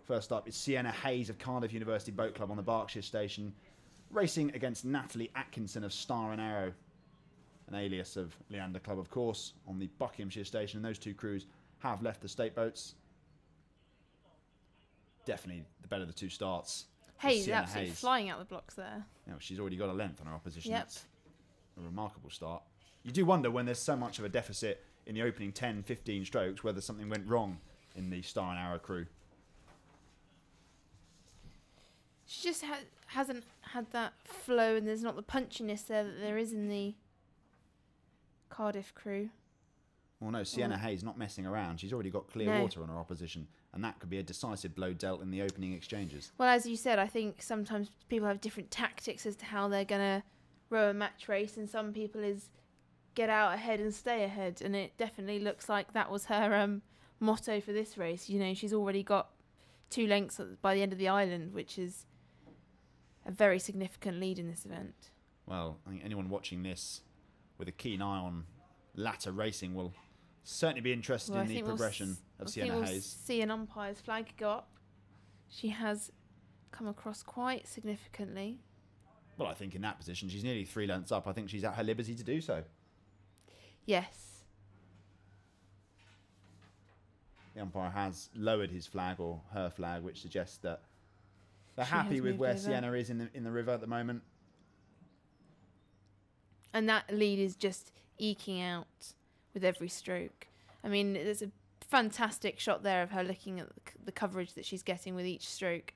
First up is Sienna Hayes of Cardiff University Boat Club on the Berkshire Station, racing against Natalie Atkinson of Star and Arrow, an alias of Leander Club, of course, on the Buckinghamshire Station. And those two crews have left the state boats. Definitely the better of the two starts. Hayes absolutely flying out the blocks there. You know, she's already got a length on her opposition. Yep. That's a remarkable start. You do wonder when there's so much of a deficit in the opening 10, 15 strokes whether something went wrong in the Star and Arrow crew. She just hasn't had that flow, and there's not the punchiness there that there is in the Cardiff crew. Well, no, Sienna Hayes not messing around. She's already got clear water on her opposition, and that could be a decisive blow dealt in the opening exchanges. Well, as you said, I think sometimes people have different tactics as to how they're going to row a match race, and some people is get out ahead and stay ahead, and it definitely looks like that was her motto for this race. You know, she's already got 2 lengths by the end of the island, which is a very significant lead in this event. Well, I think anyone watching this with a keen eye on latter racing will certainly be interested in the progression of Sienna Hayes. We'll see an umpire's flag go up. She has come across quite significantly. Well, I think in that position, she's nearly 3 lengths up. I think she's at her liberty to do so. Yes. The umpire has lowered his flag, or her flag, which suggests that they're happy with where Sienna is in the river at the moment. And that lead is just eking out with every stroke. I mean, there's a fantastic shot there of her looking at the coverage that she's getting with each stroke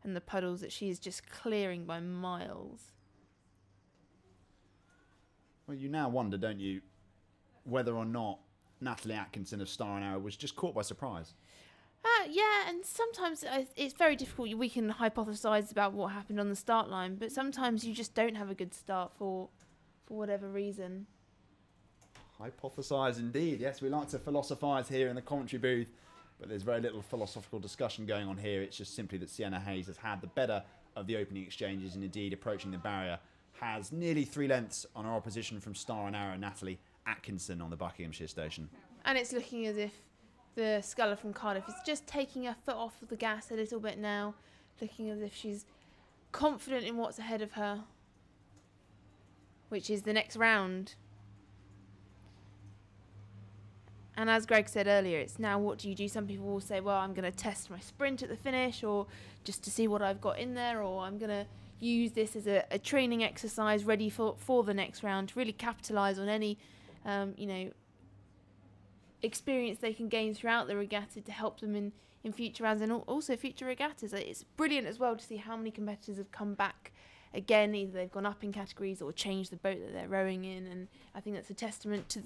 and the puddles that she is just clearing by miles. Well, you now wonder, don't you, whether or not Natalie Atkinson of Star and Arrow was just caught by surprise. Yeah, and sometimes it's very difficult. We can hypothesise about what happened on the start line, but sometimes you just don't have a good start for whatever reason. Hypothesise indeed. Yes, we like to philosophise here in the commentary booth, but there's very little philosophical discussion going on here. It's just simply that Sienna Hayes has had the better of the opening exchanges, and indeed approaching the barrier has nearly 3 lengths on her opposition from Star and Arrow, Natalie Atkinson, on the Buckinghamshire Station. And it's looking as if the sculler from Cardiff is just taking her foot off of the gas a little bit now, looking as if she's confident in what's ahead of her, which is the next round. And as Greg said earlier, it's now what do you do? Some people will say, well, I'm going to test my sprint at the finish, or just to see what I've got in there, or I'm going to use this as a training exercise ready for the next round to really capitalise on any experience they can gain throughout the regatta to help them in future rounds and also future regattas. It's brilliant as well to see how many competitors have come back again. Either they've gone up in categories or changed the boat that they're rowing in, and I think that's a testament to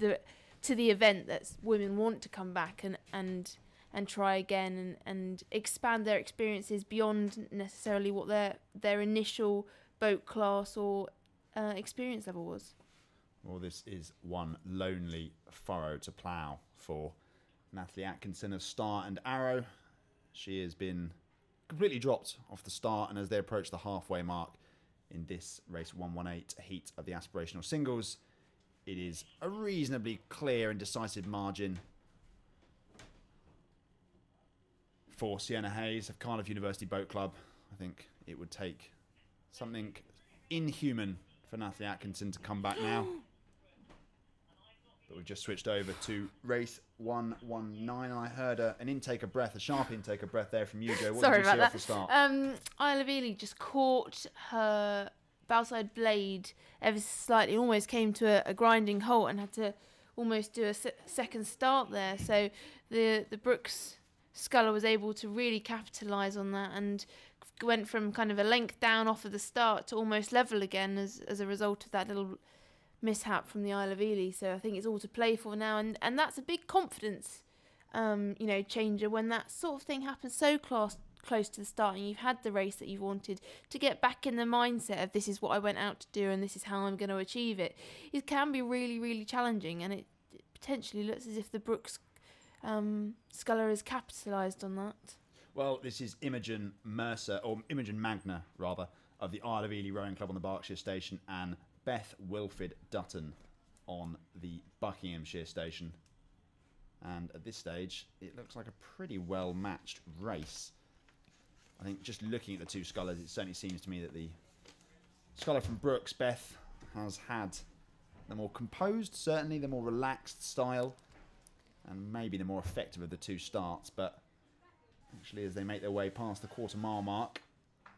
the event that women want to come back and try again and expand their experiences beyond necessarily what their initial boat class or experience level was. Well, this is one lonely furrow to plough for Natalie Atkinson of Star and Arrow. She has been completely dropped off the start, and as they approach the halfway mark in this race 118 heat of the aspirational singles, it is a reasonably clear and decisive margin for Sienna Hayes of Cardiff University Boat Club. I think it would take something inhuman for Natalie Atkinson to come back now. But we've just switched over to race 119, and I heard an intake of breath, a sharp intake of breath there from you, Joe. What did you see off the start? Isle of Ely just caught her bowside blade ever so slightly, almost came to a grinding halt and had to almost do a second start there. So the Brooks sculler was able to really capitalise on that and went from kind of a length down off of the start to almost level again as a result of that little mishap from the Isle of Ely. So I think it's all to play for now, and that's a big confidence changer when that sort of thing happens so close to the start and you've had the race that you've wanted, to get back in the mindset of this is what I went out to do and this is how I'm going to achieve it. It can be really, really challenging, and it potentially looks as if the Brooks sculler has capitalised on that. Well, this is Imogen Mercer, or Imogen Magna rather, of the Isle of Ely Rowing Club on the Berkshire Station, and Beth Wilfrid Dutton on the Buckinghamshire Station. And at this stage, it looks like a pretty well-matched race. I think just looking at the two scullers, it certainly seems to me that the sculler from Brooks, Beth, has had the more composed, certainly the more relaxed style, and maybe the more effective of the two starts. But actually, as they make their way past the quarter-mile mark,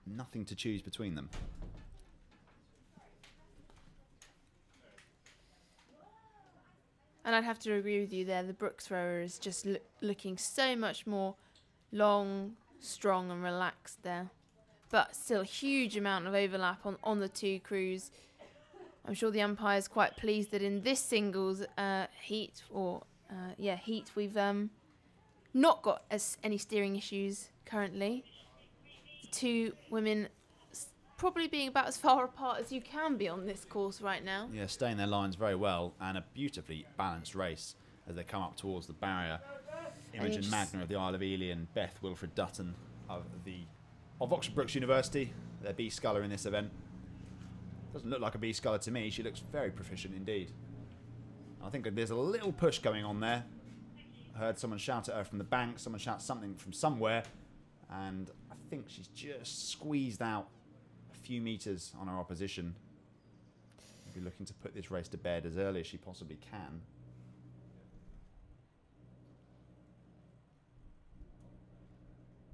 nothing to choose between them. And I'd have to agree with you there. The Brooks rower is just looking so much more long, strong and relaxed there. But still a huge amount of overlap on the two crews. I'm sure the umpire's quite pleased that in this singles heat, we've not got any steering issues currently. The two women probably being about as far apart as you can be on this course right now. Yeah, staying their lines very well, and a beautifully balanced race as they come up towards the barrier. Imogen Magner of the Isle of Ely and Beth Wilfred Dutton of Oxford Brookes University, their B sculler in this event. Doesn't look like a B sculler to me. She looks very proficient indeed. I think there's a little push going on there. I heard someone shout at her from the bank, someone shout something from somewhere, and I think she's just squeezed out a few metres on her opposition. Maybe looking to put this race to bed as early as she possibly can.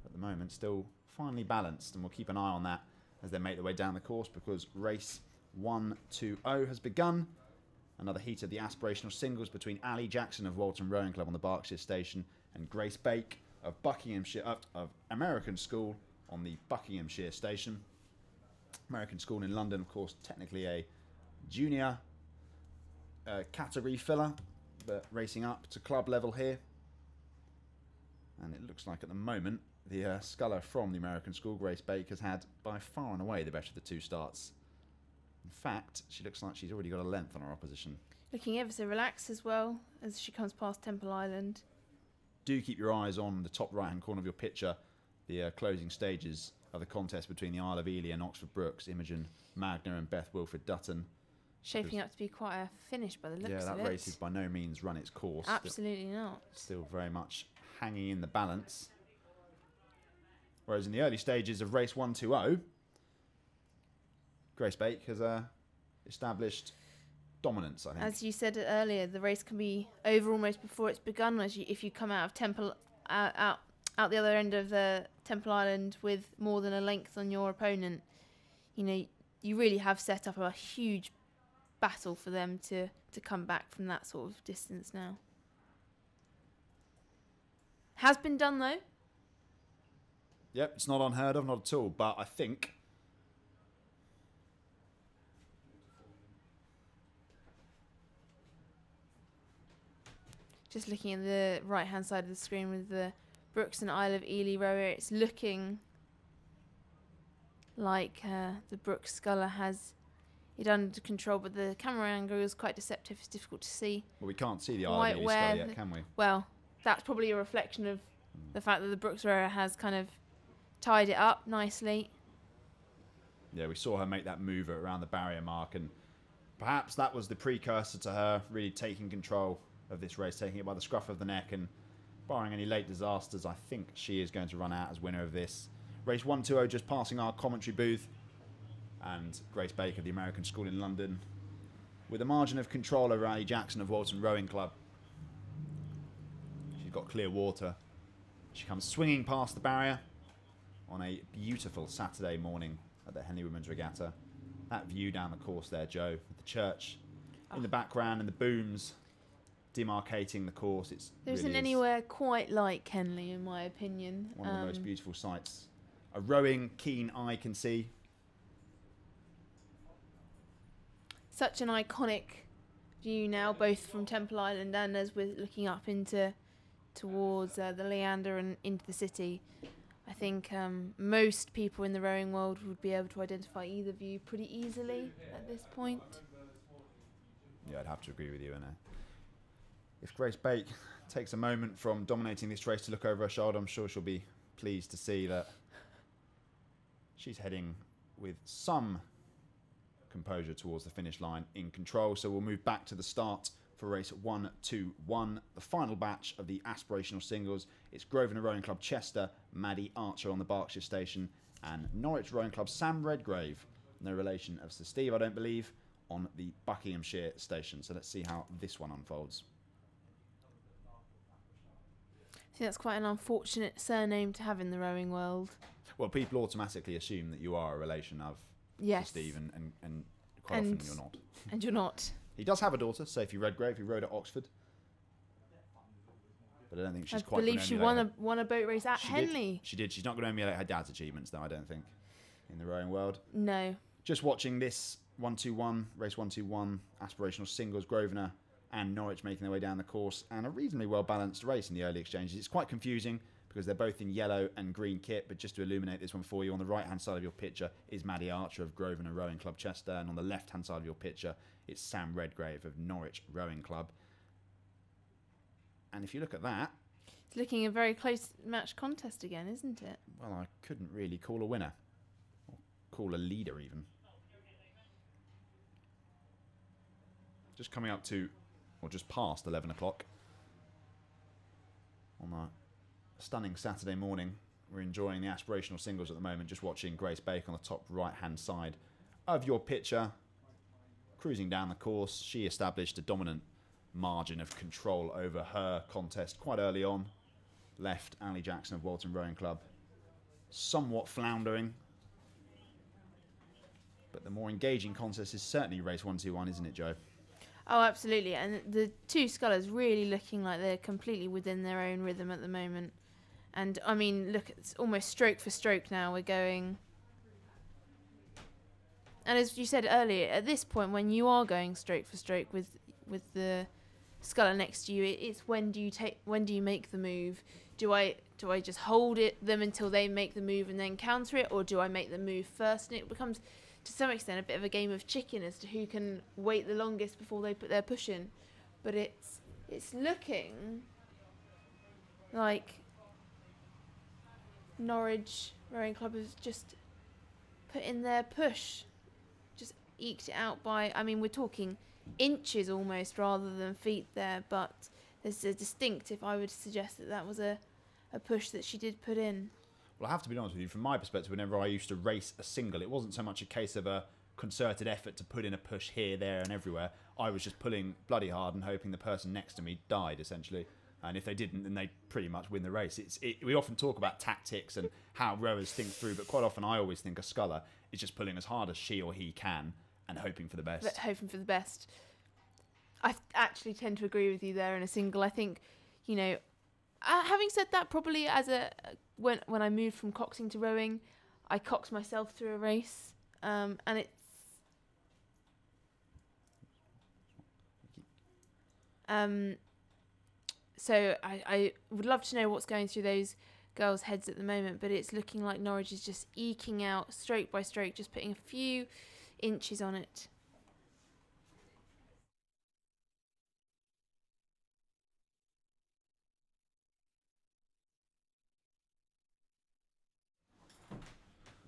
At the moment, still finely balanced, and we'll keep an eye on that as they make their way down the course, because race 1-2-0 has begun. Another heat of the aspirational singles between Ali Jackson of Walton Rowing Club on the Berkshire Station and Grace Bake of Buckinghamshire of American School on the Buckinghamshire Station. American School in London, of course, technically a junior category filler, but racing up to club level here. And it looks like at the moment the sculler from the American School, Grace Bake, has had by far and away the better of the two starts. In fact, she looks like she's already got a length on her opposition. Looking ever so relaxed as well as she comes past Temple Island. Do keep your eyes on the top right-hand corner of your picture, the closing stages of the contest between the Isle of Ely and Oxford Brookes, Imogen Magner and Beth Wilfred Dutton. Shaping up to be quite a finish by the looks of it. Yeah, that race has by no means run its course. Absolutely not. Still very much hanging in the balance. Whereas in the early stages of race 1-2-0, Grace Bake has established dominance, I think. As you said earlier, the race can be over almost before it's begun. If you come out of Temple, out the other end of the Temple Island with more than a length on your opponent, you know, you really have set up a huge battle for them to come back from that sort of distance now. Has been done though. Yep, it's not unheard of, not at all, but I think just looking at the right hand side of the screen with the Brooks and Isle of Ely rower, it's looking like the Brooks sculler has it under control, but the camera angle is quite deceptive. It's difficult to see. Well, we can't see the Isle of Ely sculler yet, can we? Well, that's probably a reflection of the fact that the Brooks rower has kind of tied it up nicely. Yeah, we saw her make that move around the barrier mark, and perhaps that was the precursor to her really taking control of this race, taking it by the scruff of the neck, and barring any late disasters, I think she is going to run out as winner of this. Race 1-2-0 just passing our commentary booth, and Grace Bake of the American School in London with a margin of control over Ali Jackson of Walton Rowing Club. She's got clear water. She comes swinging past the barrier on a beautiful Saturday morning at the Henley Women's Regatta. That view down the course there, Joe, with the church in the background and the booms demarcating the course. There isn't anywhere quite like Henley, in my opinion. One of the most beautiful sights a rowing keen eye can see. Such an iconic view now, both from Temple Island and as we're looking up towards the Leander and into the city. I think most people in the rowing world would be able to identify either view pretty easily at this point. Yeah, I'd have to agree with you, Anna. If Grace Bake takes a moment from dominating this race to look over her shoulder, I'm sure she'll be pleased to see that she's heading with some composure towards the finish line in control. So we'll move back to the start for race 121, the final batch of the aspirational singles. It's Grosvenor Rowing Club Chester, Maddie Archer on the Berkshire station, and Norwich Rowing Club Sam Redgrave, no relation of Sir Steve, I don't believe, on the Buckinghamshire station. So let's see how this one unfolds. I think that's quite an unfortunate surname to have in the rowing world. Well, people automatically assume that you are a relation of Yes. Sir Steve, and quite often you're not. And you're not. He does have a daughter, Sophie Redgrave, who rowed at Oxford. But I don't think she's I quite believe she won a boat race at Henley. She did. She's not going to emulate her dad's achievements, though, I don't think, in the rowing world. No. Just watching this 121, race 121, aspirational singles, Grosvenor and Norwich making their way down the course, and a reasonably well-balanced race in the early exchanges. It's quite confusing because they're both in yellow and green kit, but just to illuminate this one for you, on the right-hand side of your picture is Maddie Archer of Grosvenor Rowing Club Chester, and on the left-hand side of your picture, it's Sam Redgrave of Norwich Rowing Club. And if you look at that... It's looking a very close match contest again, isn't it? Well, I couldn't really call a winner, or call a leader even. Just coming up to, or just past 11 o'clock on a stunning Saturday morning. We're enjoying the aspirational singles at the moment, just watching Grace Bake on the top right-hand side of your picture, cruising down the course. She established a dominant margin of control over her contest quite early on. Left Ali Jackson of Walton Rowing Club somewhat floundering. But the more engaging contest is certainly race 121, isn't it, Joe? Oh, absolutely. And the two scullers really looking like they're completely within their own rhythm at the moment. And, I mean, look, it's almost stroke for stroke now. We're going... And as you said earlier, at this point, when you are going stroke for stroke with the sculler next to you, it's when do you make the move? Do I just hold them until they make the move and then counter it, or do I make the move first? And it becomes, to some extent, a bit of a game of chicken as to who can wait the longest before they put their push in. But it's looking like Norwich Rowing Club has just put in their push, just eked it out by, I mean, we're talking inches almost rather than feet there, but there's a distinct, if I would suggest that was a push that she did put in. Well, I have to be honest with you, from my perspective, whenever I used to race a single, it wasn't so much a case of a concerted effort to put in a push here, there and everywhere. I was just pulling bloody hard and hoping the person next to me died, essentially. And if they didn't, then they'd pretty much win the race. We often talk about tactics and how rowers think through, but quite often I always think a sculler is just pulling as hard as she or he can and hoping for the best. But hoping for the best. I actually tend to agree with you there in a single. I think, you know, having said that, probably as when I moved from coxing to rowing, I coxed myself through a race, and it's so I would love to know what's going through those girls' heads at the moment, but it's looking like Norwich is just eking out stroke by stroke, just putting a few inches on it.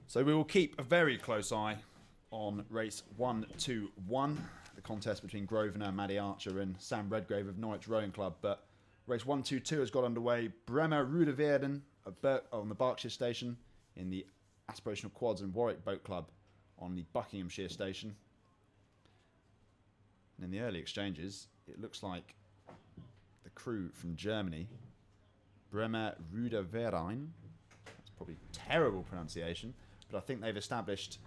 So we will keep a very close eye on race 121, the contest between Grosvenor, Maddie Archer and Sam Redgrave of Norwich Rowing Club. But race 122 has got underway. Bremer Rudeverden on the Berkshire station, in the Aspirational Quads and Warwick Boat Club on the Buckinghamshire station. And in the early exchanges, it looks like the crew from Germany, Bremer Rudeverden, that's probably terrible pronunciation, but I think they've established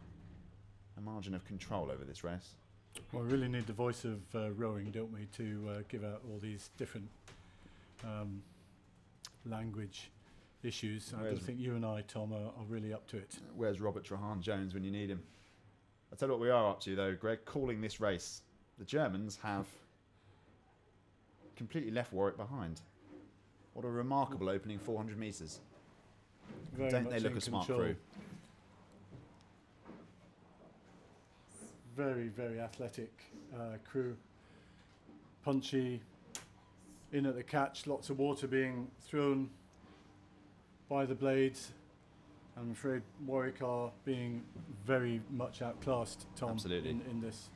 a margin of control over this race. Well, we really need the voice of rowing, don't we, to give out all these different language issues. I don't think you and I, Tom, are really up to it. Where's Robert Trahan-Jones when you need him? I'll tell you what we are up to, though, Greg, calling this race. The Germans have completely left Warwick behind. What a remarkable opening 400 metres. Don't they look a smart crew? Very, very athletic crew. Punchy, in at the catch, lots of water being thrown by the blades. I'm afraid Warwick are being very much outclassed, Tom, Absolutely. in this.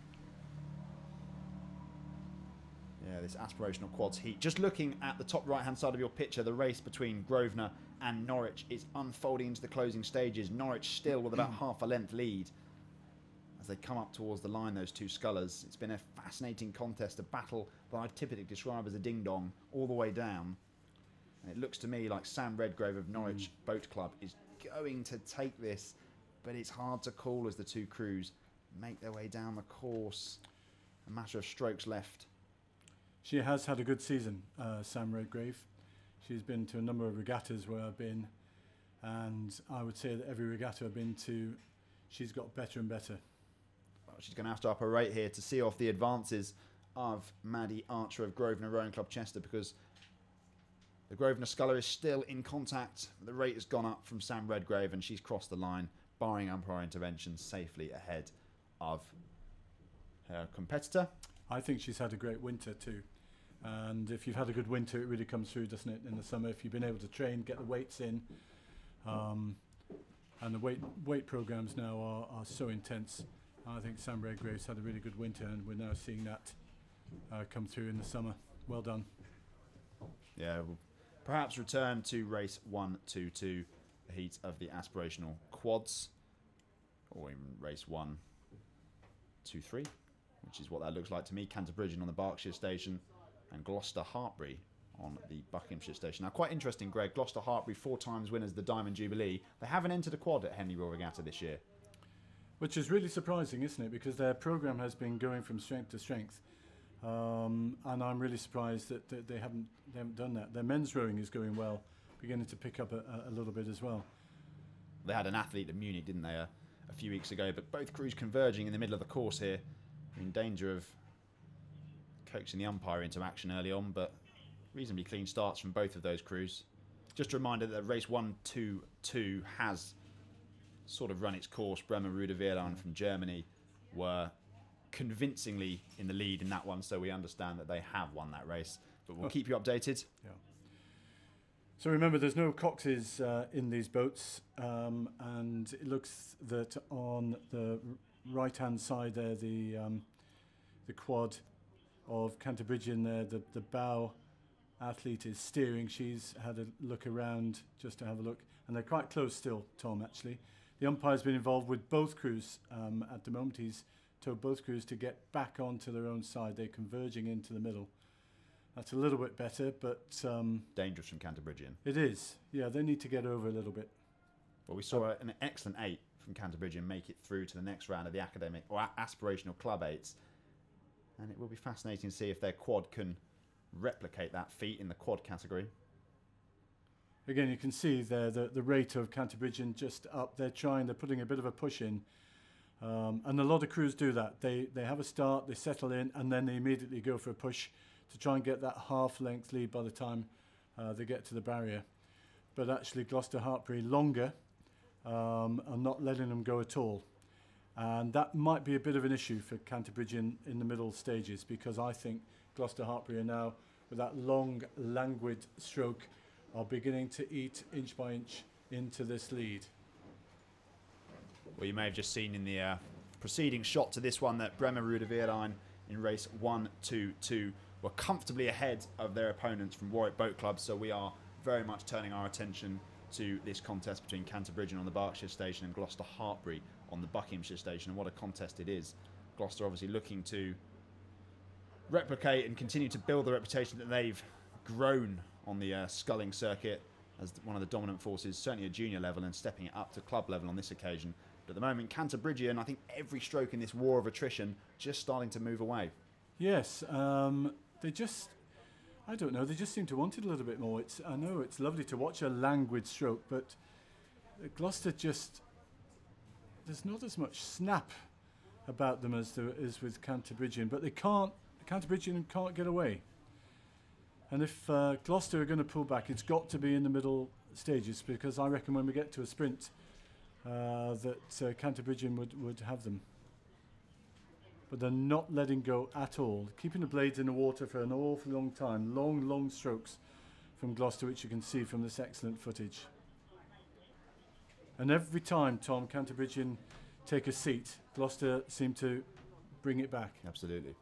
Yeah, this aspirational quads heat. Just looking at the top right-hand side of your picture, the race between Grosvenor and Norwich is unfolding into the closing stages. Norwich still with about half a length lead as they come up towards the line, those two scullers. It's been a fascinating contest, a battle that I'd typically describe as a ding-dong all the way down. And it looks to me like Sam Redgrave of Norwich Boat Club is going to take this, but it's hard to call as the two crews make their way down the course. A matter of strokes left. She has had a good season, Sam Redgrave. She's been to a number of regattas where I've been, and I would say that every regatta I've been to, she's got better and better. Well, she's going to have to up her rate here to see off the advances of Maddie Archer of Grosvenor Rowing Club Chester, because the Grosvenor sculler is still in contact. The rate has gone up from Sam Redgrave, and she's crossed the line, barring umpire intervention, safely ahead of her competitor. I think she's had a great winter too. And if you've had a good winter, it really comes through, doesn't it, in the summer? If you've been able to train, get the weights in. And the weight programs now are so intense. I think Sam Redgrave's had a really good winter, and we're now seeing that come through in the summer. Well done. Yeah, we'll perhaps return to race 1-2-2, the heat of the aspirational quads, or in race 1-2-3, which is what that looks like to me. Canterbridge on the Berkshire station and Gloucester Hartbury on the Buckinghamshire station. Now, quite interesting, Greg, Gloucester Hartbury 4 times winners of the Diamond Jubilee. They haven't entered a quad at Henley Royal Regatta this year. Which is really surprising, isn't it? Because their programme has been going from strength to strength. And I'm really surprised that they haven't done that. Their men's rowing is going well, beginning to pick up a little bit as well. They had an athlete at Munich, didn't they, a few weeks ago, but both crews converging in the middle of the course here, in danger of coaxing the umpire into action early on, but reasonably clean starts from both of those crews. Just a reminder that race 1-2-2 has sort of run its course. Bremer Ruder-Wehrlein from Germany were convincingly in the lead in that one, so we understand that they have won that race, but we'll keep you updated. Yeah. So remember, there's no coxes in these boats, and it looks that on the right-hand side there, the quad of Canterbridgian there, the bow athlete is steering. She's had a look around just to have a look, and they're quite close still, Tom, actually. The umpire's been involved with both crews at the moment. He's told both crews to get back onto their own side. They're converging into the middle. That's a little bit better, but dangerous from Canterbridgian. It is. Yeah, they need to get over a little bit. Well, we saw an excellent 8 from Canterbridgian make it through to the next round of the academic or aspirational club 8s, and it will be fascinating to see if their quad can replicate that feat in the quad category. Again, you can see there the rate of Canterbridgian just up. They're putting a bit of a push in. And a lot of crews do that. They have a start, they settle in, and then they immediately go for a push to try and get that half-length lead by the time they get to the barrier. But actually, Gloucester Hartbury longer are not letting them go at all. And that might be a bit of an issue for Canterbridgian in the middle stages, because I think Gloucester Hartbury are now, with that long, languid stroke, are beginning to eat inch by inch into this lead. Well, you may have just seen in the preceding shot to this one that Bremer Ruder-Wehrlein in race 1-2-2 were comfortably ahead of their opponents from Warwick Boat Club, so we are very much turning our attention to this contest between Canterbridgian on the Berkshire station and Gloucester Hartbury on the Buckinghamshire station, and what a contest it is. Gloucester obviously looking to replicate and continue to build the reputation that they've grown on the sculling circuit as one of the dominant forces, certainly at junior level, and stepping it up to club level on this occasion. But at the moment, Canterbridgian, I think every stroke in this war of attrition just starting to move away. Yes, they just, I don't know, they just seem to want it a little bit more. I know it's lovely to watch a languid stroke, but Gloucester just, there's not as much snap about them as there is with Canterbridgian, but Canterbridgian can't get away. And if Gloucester are going to pull back, it's got to be in the middle stages, because I reckon when we get to a sprint that Canterbridgian would have them. But they're not letting go at all, keeping the blades in the water for an awful long time. Long, long strokes from Gloucester, which you can see from this excellent footage. And every time, Tom, Canterbridgian take a seat, Gloucester seem to bring it back. Absolutely.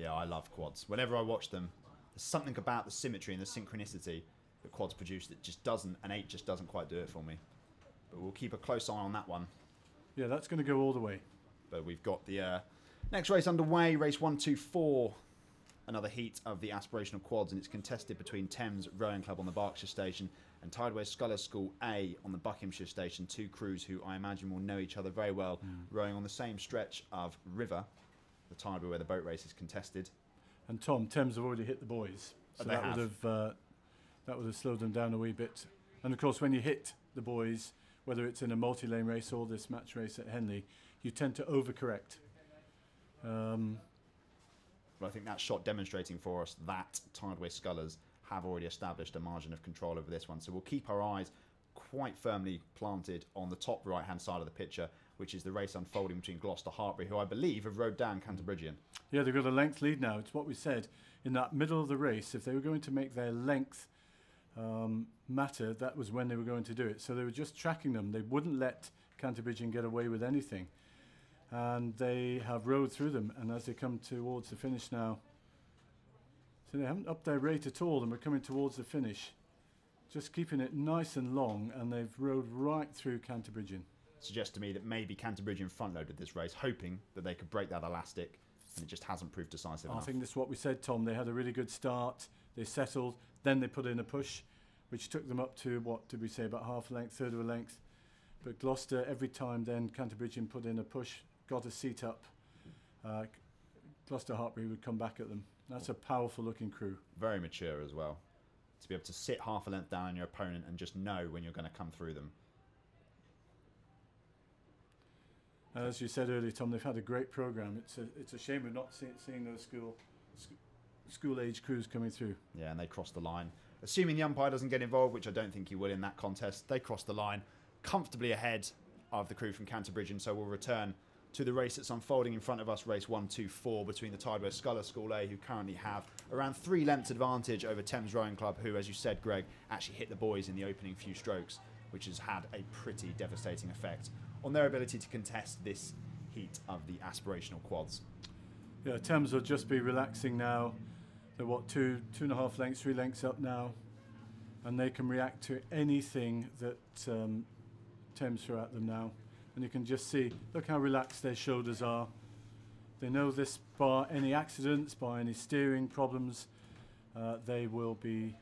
Yeah, I love quads. Whenever I watch them, there's something about the symmetry and the synchronicity that quads produce that just doesn't, an 8 just doesn't quite do it for me. But we'll keep a close eye on that one. Yeah, that's going to go all the way. But we've got the next race underway, race 124. Another heat of the aspirational quads, and it's contested between Thames Rowing Club on the Berkshire Station and Tideway Sculler School A on the Buckinghamshire Station. Two crews who I imagine will know each other very well, rowing on the same stretch of river, the Tideway where the boat race is contested. And Tom, Thames have already hit the boys, so that would have slowed them down a wee bit. And of course, when you hit the boys, whether it's in a multi-lane race or this match race at Henley, you tend to overcorrect. But I think that shot demonstrating for us that Tideway Scullers have already established a margin of control over this one. So we'll keep our eyes quite firmly planted on the top right-hand side of the picture, which is the race unfolding between Gloucester Hartbury, who I believe have rowed down Canterbridgian. Yeah, they've got a length lead now. It's what we said in that middle of the race. If they were going to make their length matter, that was when they were going to do it. So they were just tracking them. They wouldn't let Canterbridgian get away with anything. And they have rowed through them. And as they come towards the finish now, so they haven't upped their rate at all, and we're coming towards the finish. Just keeping it nice and long, and they've rowed right through Canterbridgian. Suggests to me that maybe Canterbridgian front-loaded this race, hoping that they could break that elastic, and it just hasn't proved decisive enough. I think that's what we said, Tom. They had a really good start. They settled. Then they put in a push, which took them up to, what did we say, about half a length, third of a length. But Gloucester, every time then Canterbridgian put in a push, got a seat up, Gloucester Hartbury would come back at them. That's a powerful looking crew. Very mature as well. To be able to sit half a length down on your opponent and just know when you're going to come through them. As you said earlier, Tom, they've had a great programme. It's a shame we're not seeing those school age crews coming through. Yeah, and they crossed the line. Assuming the umpire doesn't get involved, which I don't think he will in that contest, they crossed the line comfortably ahead of the crew from Canterbridgian, so we'll return to the race that's unfolding in front of us, race 124 between the Tideway Sculler School A, who currently have around 3 lengths advantage over Thames Rowing Club, who, as you said, Greg, actually hit the boys in the opening few strokes, which has had a pretty devastating effect on their ability to contest this heat of the aspirational quads. Yeah, Thames will just be relaxing now. They're what, 2.5 lengths, 3 lengths up now, and they can react to anything that Thames throw at them now. And you can just see, look how relaxed their shoulders are. They know this, bar any accidents, bar any steering problems, they will be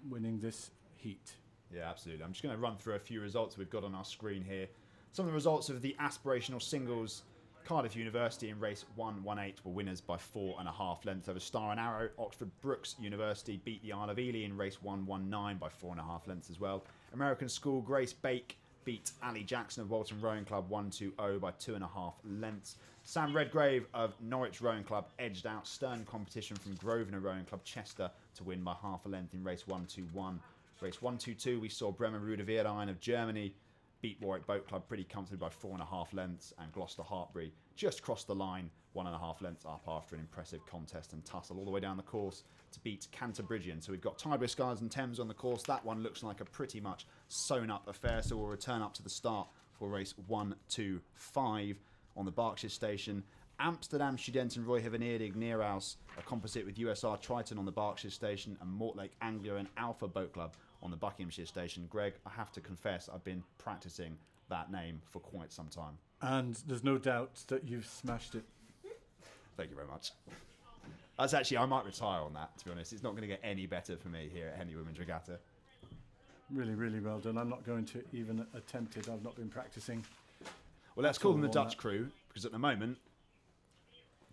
winning this heat. Yeah, absolutely. I'm just going to run through a few results we've got on our screen here. Some of the results of the aspirational singles. Cardiff University in race 118 were winners by 4.5 lengths over Star and Arrow. Oxford Brookes University beat the Isle of Ely in race 119 by 4.5 lengths as well. American School Grace Bake beat Ali Jackson of Walton Rowing Club 120 by 2.5 lengths. Sam Redgrave of Norwich Rowing Club edged out stern competition from Grosvenor Rowing Club Chester to win by half a length in race 121. Race 122 we saw Bremer Rudeverein of Germany beat Warwick Boat Club pretty comfortably by 4.5 lengths, and Gloucester Hartbury just crossed the line 1.5 lengths up after an impressive contest and tussle all the way down the course to beat Canterbridgian. So we've got Tideway Scullers and Thames on the course. That one looks like a pretty much sewn up affair, so we'll return up to the start for race 125 on the Berkshire Station. Amsterdam Studenten Royhevenedig Neerhouse, a composite with USR Triton on the Berkshire Station, and Mortlake Anglia and Alpha Boat Club on the Buckinghamshire Station. Greg, I have to confess, I've been practicing that name for quite some time. And there's no doubt that you've smashed it. Thank you very much. That's actually, I might retire on that, to be honest. It's not going to get any better for me here at Henley Women's Regatta. Really, really well done. I'm not going to even attempt it. I've not been practicing. Well, let's call them the Dutch crew, because at the moment,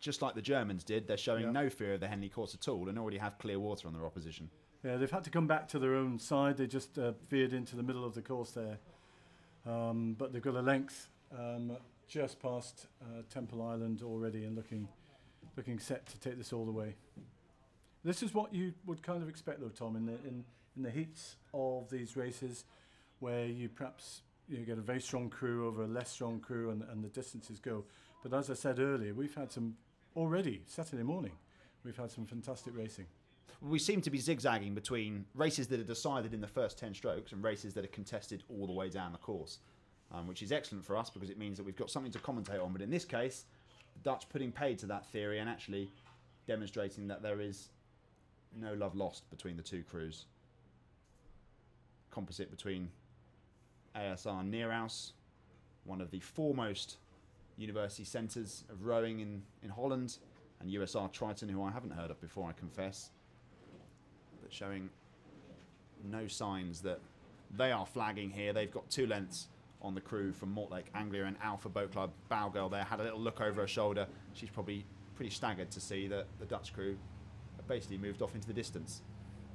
just like the Germans did, they're showing no fear of the Henley course at all and already have clear water on their opposition. Yeah, they've had to come back to their own side. They just veered into the middle of the course there. But they've got a length just past Temple Island already and looking set to take this all the way. This is what you would kind of expect, though, Tom, in the heats of these races, where you perhaps get a very strong crew over a less strong crew and the distances go. But as I said earlier, we've had some already, Saturday morning, we've had some fantastic racing. We seem to be zigzagging between races that are decided in the first 10 strokes and races that are contested all the way down the course, which is excellent for us because it means that we've got something to commentate on. But in this case, the Dutch putting paid to that theory and actually demonstrating that there is no love lost between the two crews. Composite between ASR Neerhuis, one of the foremost university centres of rowing in Holland, and USR Triton, who I haven't heard of before, I confess, but showing no signs that they are flagging here. They've got 2 lengths on the crew from Mortlake Anglia and Alpha Boat Club. Bowgirl there had a little look over her shoulder. She's probably pretty staggered to see that the Dutch crew have basically moved off into the distance.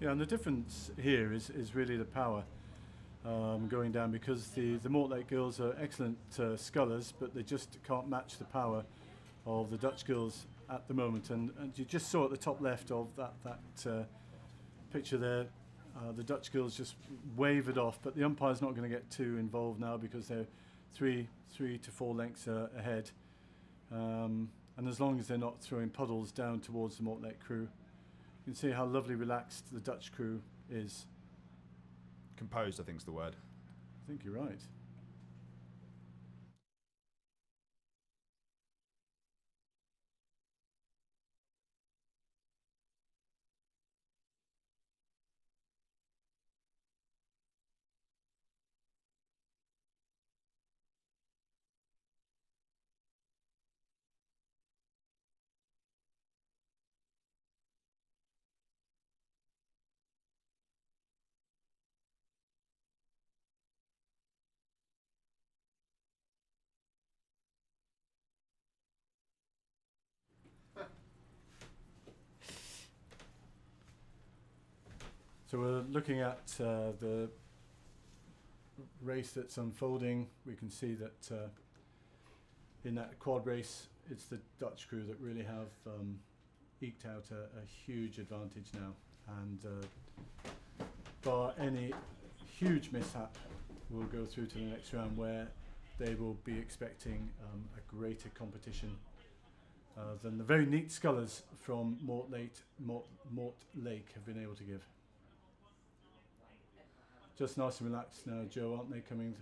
Yeah, and the difference here is really the power going down, because the Mortlake girls are excellent scullers, but they just can't match the power of the Dutch girls at the moment. And you just saw at the top left of that picture there, the Dutch girls just wavered off, but the umpire's not going to get too involved now because they're 3 to 4 lengths ahead. And as long as they're not throwing puddles down towards the Mortlake crew, you can see how lovely relaxed the Dutch crew is. Composed, I think, is the word. I think you're right. So we're looking at the race that's unfolding. We can see that in that quad race, it's the Dutch crew that really have eked out a huge advantage now. And bar any huge mishap, we'll go through to the next round where they will be expecting a greater competition than the very neat scullers from Mortlake have been able to give. Just nice and relaxed now, Joe, aren't they, coming?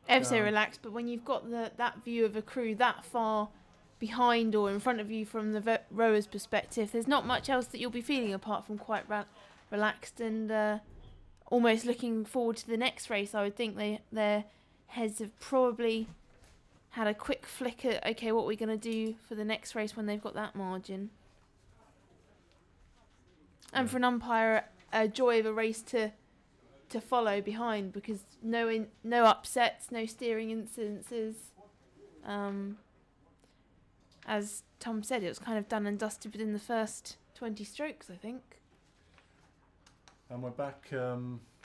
Ever so relaxed, but when you've got that view of a crew that far behind or in front of you from the rower's perspective, there's not much else that you'll be feeling apart from quite relaxed and almost looking forward to the next race. I would think their heads have probably had a quick flick at, okay, what we're going to do for the next race when they've got that margin. And for an umpire, a joy of a race to follow behind, because no upsets, no steering incidences. As Tom said, it was kind of done and dusted within the first 20 strokes, I think. And we're back